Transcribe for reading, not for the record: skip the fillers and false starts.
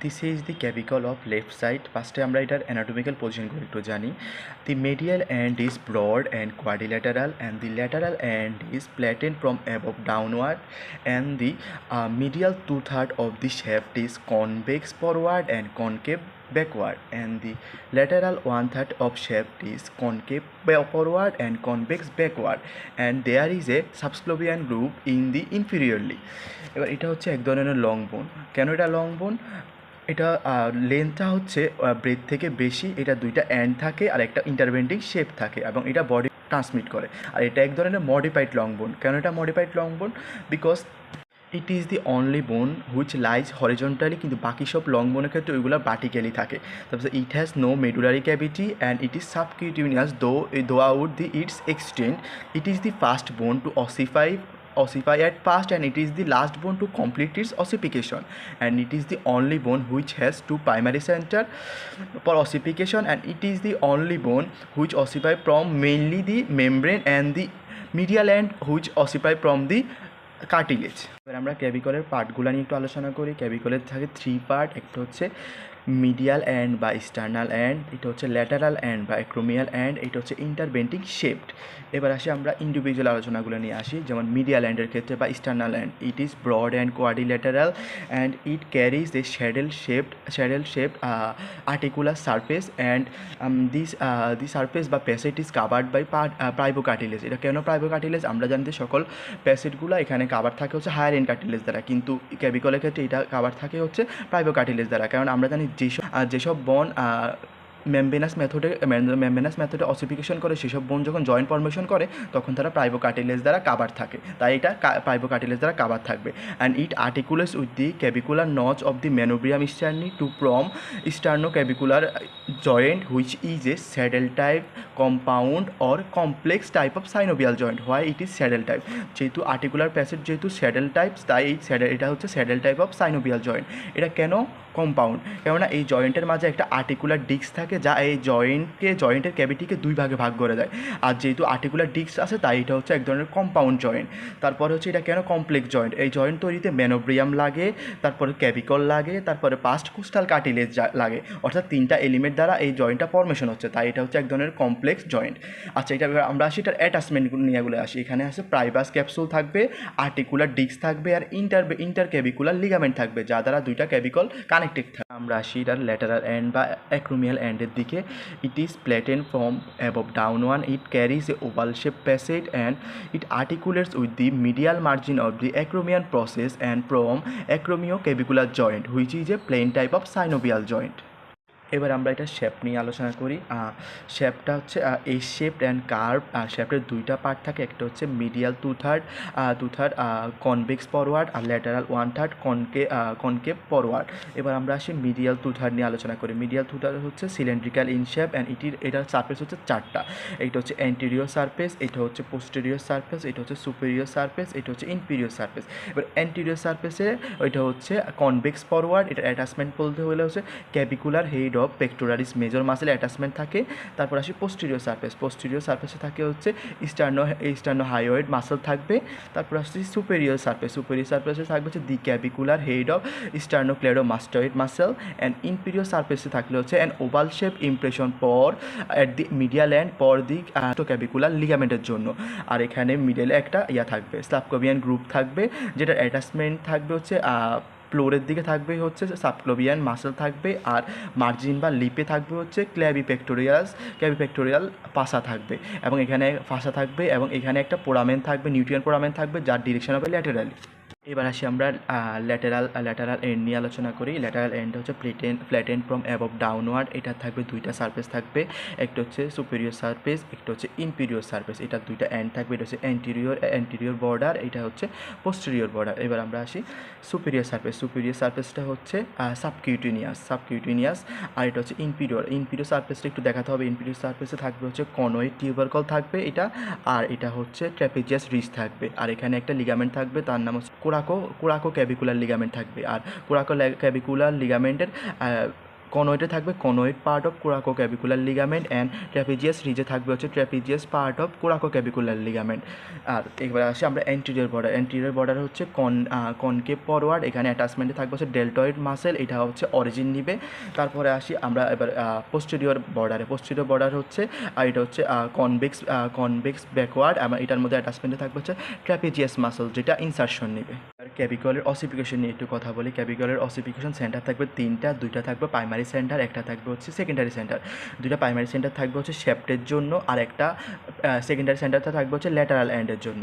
This is the clavicle of left side. First আমরা এটার anatomical position গুলো একটু জানি. The medial end is broad and quadrilateral, and the lateral end is flattened from above downward, and the medial two-thirds of the shaft is convex forward and concave backward, and the lateral one-third of shaft is concave forward and convex backward, and there is a subclavian groove in the inferiorly. এবার এটা হচ্ছে এক ধরনের long বোন. কেন এটা long বোন? এটা লেন্থটা হচ্ছে ব্রেথ থেকে বেশি. এটা দুইটা এন্ড থাকে আর একটা ইন্টারভেন্টিং শেপ থাকে এবং এটা বডি ট্রান্সমিট করে. আর এটা এক ধরনের মডিফাইড লং বোন. কেন এটা মডিফাইড লং বোন? Because it is the only বোন হুইচ লাইজ হরিজন্টালি, কিন্তু বাকি সব লং বোনের ক্ষেত্রে ওইগুলো ভার্টিক্যালি থাকে. তারপর it has no medullary cavity and it is subcutaneous though out the its extent. It is the first bone to ossify at first, and it is the last bone to complete its ossification, and it is the only bone which has two primary center for ossification, and it is the only bone which ossify from mainly the membrane and the medial end which ossify from the cartilage. এবার আমরা ক্যাভিকলের পার্টগুলো নিয়ে একটু আলোচনা করি. ক্যাভিকলের থাকে 3 part. একটা হচ্ছে মিডিয়াল এন্ড বা স্টার্নাল এন্ড, এটা হচ্ছে ল্যাটারাল এন্ড বা অ্যাক্রোমিয়াল এন্ড, এটা হচ্ছে ইন্টারভেন্টিং শেপড. এবার আসি আমরা ইন্ডিভিজুয়াল আলোচনাগুলো নিয়ে আসি. যেমন মিডিয়াল এন্ডের ক্ষেত্রে বা sternal end, it is broad and quadrilateral and it carries a saddle shaped articular surface, and the surface বা facet is covered by fibrocartilage. এটা কেন প্রাইবোকার্টিলেজ? আমরা জানতে সকল প্যাসেটগুলো এখানে কাভার থাকে হচ্ছে হায়ার এন্ড কার্টিলেজ দ্বারা, কিন্তু ক্যাভিকলের ক্ষেত্রে এটা কাভার থাকে হচ্ছে প্রাইবোকার্টিলেজ দ্বারা. কারণ আমরা জানি যেসব বন মেমব্রেনাস মেথডে অসিফিকেশন করে, সেসব বোন যখন জয়েন্ট ফর্মেশন করে তখন তারা প্রাইবোকার্টিলেজ দ্বারা কাভার থাকে, তাই এটা প্রাইবোকার্টিলেজ দ্বারা কাভার থাকবে. And it articulates with the clavicular notch of the manubrium sterni to form sternoclavicular joint which is a saddle type compound or complex type of synovial joint. Why it is saddle type? যেহেতু articular facet যেহেতু saddle type, তাই এটা হচ্ছে saddle type of synovial joint. এটা কেন compound? কেননা এই জয়েন্টের মাঝে একটা আর্টিকুলার ডিস্ক থাকে যা এই জয়েন্টের ক্যাভিটিকে দুই ভাগে ভাগ করে দেয়. আর যেহেতু আর্টিকুলার ডিস্ক আছে তাই এটা হচ্ছে এক ধরনের কম্পাউন্ড জয়েন্ট. তারপরে হচ্ছে এটা কেন কমপ্লেক্স জয়েন্ট? এই জয়েন্ট তৈরিতে ম্যানোব্রিয়াম লাগে, তারপরে ক্যাভিকল লাগে, তারপরে পাস্ট কোস্টাল কার্টিলেজ লাগে, অর্থাৎ 3টা এলিমেন্ট দ্বারা এই জয়েন্টটা ফর্মেশন হচ্ছে, তাই এটা হচ্ছে এক ধরনের কমপ্লেক্স জয়েন্ট. আচ্ছা, এটা আমরা আসি এটার অ্যাটাচমেন্টগুলো নিয়ে আসি. এখানে আছে প্রাইভাস ক্যাপসুল থাকবে, আর্টিকুলার ডিস্ক থাকবে, আর ইন্টারক্যাভিকুলার লিগামেন্ট থাকবে যা দ্বারা দুইটা ক্যাভিকল কানেক্টেড থাকে. আমরা আসি এটার ল্যাটারাল এন্ড বা অ্যাক্রোমিয়াল এন্ডের দিকে. It is flattened from above downward. It carries a oval shape facet and it articulates with the medial margin of the acromion process and from acromioclavicular joint which is a plane type of synovial joint. এবার আমরা এটা shape নিয়ে আলোচনা করি. শেপটা হচ্ছে এই shaped and curve. শেপের দুইটা পার্ট থাকে. একটা হচ্ছে medial two third convex forward, আর ল্যাটারাল 1/3 কনকেভ ফরওয়ার্ড. এবার আমরা আসি মিডিয়াল টু থার্ড নিয়ে আলোচনা করি. মিডিয়াল টু থার্ড হচ্ছে সিলিন্ড্রিক্যাল ইন শেপ অ্যান্ড এটার সারফেস হচ্ছে 4টা. এটা হচ্ছে অ্যান্টেরিয়র সারফেস, এটা হচ্ছে পোস্টেরিয়র সারফেস, এটা হচ্ছে সুপেরিয়র সারফেস, এটা হচ্ছে ইনফিরিয়র সারফেস. এবার অ্যান্টেরিয়র সারফেসে ওইটা হচ্ছে কনভেক্স ফরওয়ার্ড. এটার অ্যাটাচমেন্ট বলতে হলে হচ্ছে clavicular head of pectoralis major muscle attachment থাকে. তারপর আসি পোস্টেরিয়র সারফেসে থাকে হচ্ছে স্টার্নো হাইওয়েড মাসেল থাকবে. তারপর আসছি সুপেরিয়র সারফেসে থাকবে হচ্ছে the clavicular head of sternocleidomastoid muscle. And inferior সারফেসে থাকলে হচ্ছে অ্যান ওভাল শেপ ইমপ্রেশন পর অ্যাট দি মিডিয়াল এন্ড পর দি ক্যাভিকুলার লিগামেন্টের জন্য. আর এখানে মিডলে একটা থাকবে সাবক্লাভিয়ান গ্রুপ থাকবে, যেটার অ্যাটাচমেন্ট থাকবে হচ্ছে ফ্লোরের দিকে থাকবে হচ্ছে সাবক্লাভিয়ান মাসেল থাকবে, আর মার্জিন বা লিপে থাকবে হচ্ছে ক্ল্যাভিপেক্টোরিয়াল পাসা থাকবে, এবং এখানে ফাসা থাকবে, এবং এখানে একটা পোরামেন থাকবে, নিউট্রিয়ান পোরামেন থাকবে যার ডিরেকশন হবে ল্যাটেরালি. এবার আসি আমরা ল্যাটারাল এন্ড নিয়ে আলোচনা করি. ল্যাটারাল এন্ড হচ্ছে ফ্ল্যাটেন ফ্রম অ্যাবভ ডাউনওয়ার্ড. এটা থাকবে দুইটা সারফেস থাকবে, একটা হচ্ছে সুপেরিয়র সারফেস, একটা হচ্ছে ইনফিরিয়র সারফেস. এটা দুইটা এন্ড থাকবে. এটা হচ্ছে অ্যান্টেরিয়র বর্ডার, এটা হচ্ছে পোস্টেরিয়র বর্ডার. এবার আমরা আসি সুপেরিয়র সারফেসটা হচ্ছে সাবকিউটিনিয়াস, আর এটা হচ্ছে ইনফিরিয়র সারফেসটা একটু দেখাতে হবে. ইনফিরিয়র সারফেসে থাকবে হচ্ছে কনয়েড টিউবারকল থাকবে এটা, আর এটা হচ্ছে ট্র্যাপিজিয়াস রিজ থাকবে, আর এখানে একটা লিগামেন্ট থাকবে তার নাম হচ্ছে কোরাকো ক্যাভিকুলার লিগামেন্ট থাকবে. আর কোরাকো ক্যাভিকুলার লিগামেন্টের কনয়েডে থাকবে conoid part of coracoclavicular ligament and trapezius রিজে থাকবে হচ্ছে trapezius part of coracoclavicular ligament. আর এবার আসি আমরা অ্যান্টিরিয়র বর্ডার হচ্ছে কনকেভ ফরওয়ার্ড, এখানে অ্যাটাচমেন্টে থাকবে হচ্ছে ডেল্টয়েড মাসেল, এটা হচ্ছে অরিজিন নিবে। তারপরে আসি আমরা এবার পোস্টেরিয়র বর্ডার হচ্ছে এটা হচ্ছে কনভেক্স ব্যাকওয়ার্ড, এটার মধ্যে অ্যাটাচমেন্টে থাকবে হচ্ছে ট্র্যাপিজিয়াস মাসেল যেটা ইনসারশন নিবে। ক্যাভিকলের অসিফিকেশন নিয়ে একটু কথা বলি। ক্যাভিকলের অসিফিকেশন সেন্টার থাকবে তিনটা, দুইটা থাকবে প্রাইমারি সেন্টার, একটা থাকবে হচ্ছে সেকেন্ডারি সেন্টার। দুইটা প্রাইমারি সেন্টার থাকবে হচ্ছে শেফটের জন্য, আর একটা সেকেন্ডারি সেন্টারটা থাকবে হচ্ছে ল্যাটারাল এন্ডের জন্য।